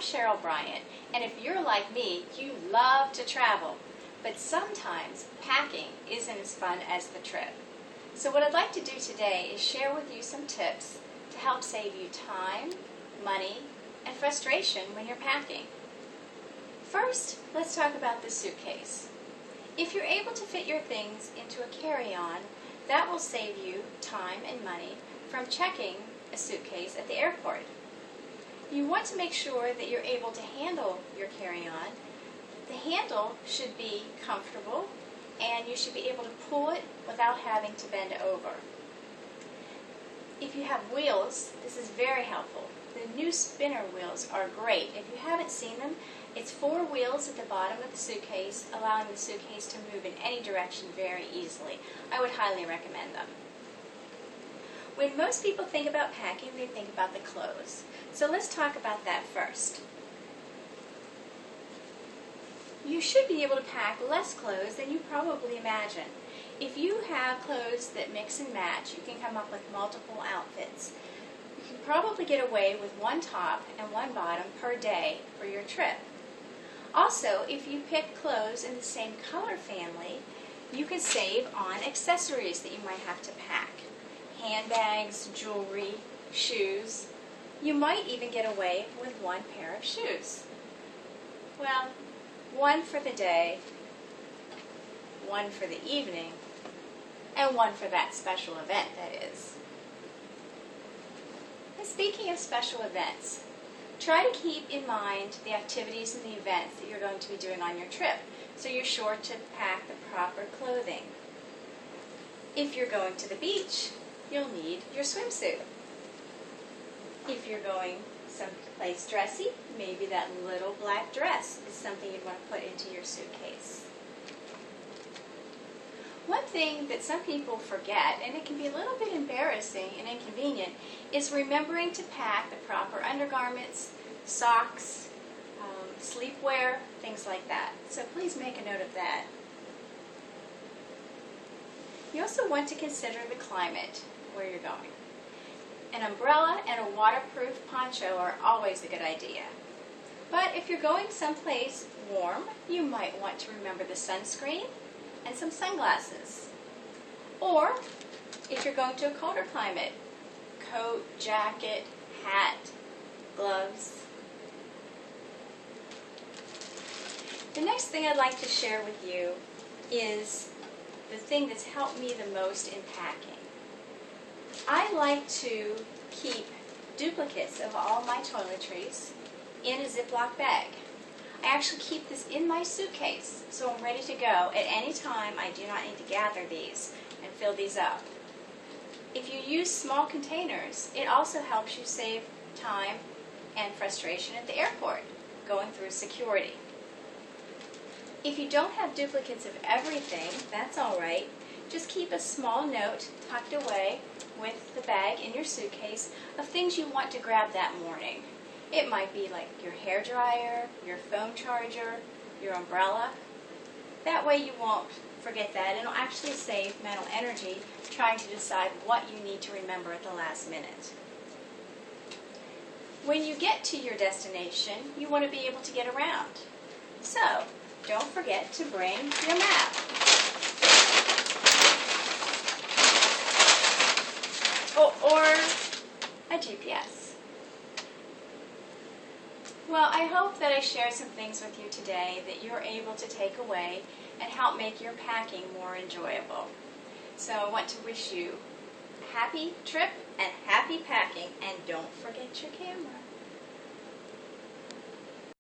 Cheryl Bryant, and if you're like me, you love to travel, but sometimes packing isn't as fun as the trip. So what I'd like to do today is share with you some tips to help save you time, money, and frustration when you're packing. First, let's talk about the suitcase. If you're able to fit your things into a carry-on, that will save you time and money from checking a suitcase at the airport. You want to make sure that you're able to handle your carry-on. The handle should be comfortable and you should be able to pull it without having to bend over. If you have wheels, this is very helpful. The new spinner wheels are great. If you haven't seen them, it's 4 wheels at the bottom of the suitcase, allowing the suitcase to move in any direction very easily. I would highly recommend them. When most people think about packing, they think about the clothes. So let's talk about that first. You should be able to pack less clothes than you probably imagine. If you have clothes that mix and match, you can come up with multiple outfits. You can probably get away with 1 top and 1 bottom per day for your trip. Also, if you pick clothes in the same color family, you can save on accessories that you might have to pack. Handbags, jewelry, shoes. You might even get away with 1 pair of shoes. Well, 1 for the day, 1 for the evening, and 1 for that special event, that is. And speaking of special events, try to keep in mind the activities and the events that you're going to be doing on your trip, so you're sure to pack the proper clothing. If you're going to the beach, you'll need your swimsuit. If you're going someplace dressy, maybe that little black dress is something you'd want to put into your suitcase. One thing that some people forget, and it can be a little bit embarrassing and inconvenient, is remembering to pack the proper undergarments, socks, sleepwear, things like that. So please make a note of that. You also want to consider the climate where you're going. An umbrella and a waterproof poncho are always a good idea. But if you're going someplace warm, you might want to remember the sunscreen and some sunglasses. Or, if you're going to a colder climate, coat, jacket, hat, gloves. The next thing I'd like to share with you is the thing that's helped me the most in packing. I like to keep duplicates of all my toiletries in a Ziploc bag. I actually keep this in my suitcase, so I'm ready to go at any time. I do not need to gather these and fill these up. If you use small containers, it also helps you save time and frustration at the airport going through security. If you don't have duplicates of everything, that's all right. Just keep a small note tucked away with the bag in your suitcase of things you want to grab that morning. It might be like your hair dryer, your phone charger, your umbrella. That way you won't forget that, and it'll actually save mental energy trying to decide what you need to remember at the last minute. When you get to your destination, you want to be able to get around. So, don't forget to bring your map. Or a GPS. Well, I hope that I shared some things with you today that you're able to take away and help make your packing more enjoyable. So I want to wish you a happy trip and happy packing, and don't forget your camera.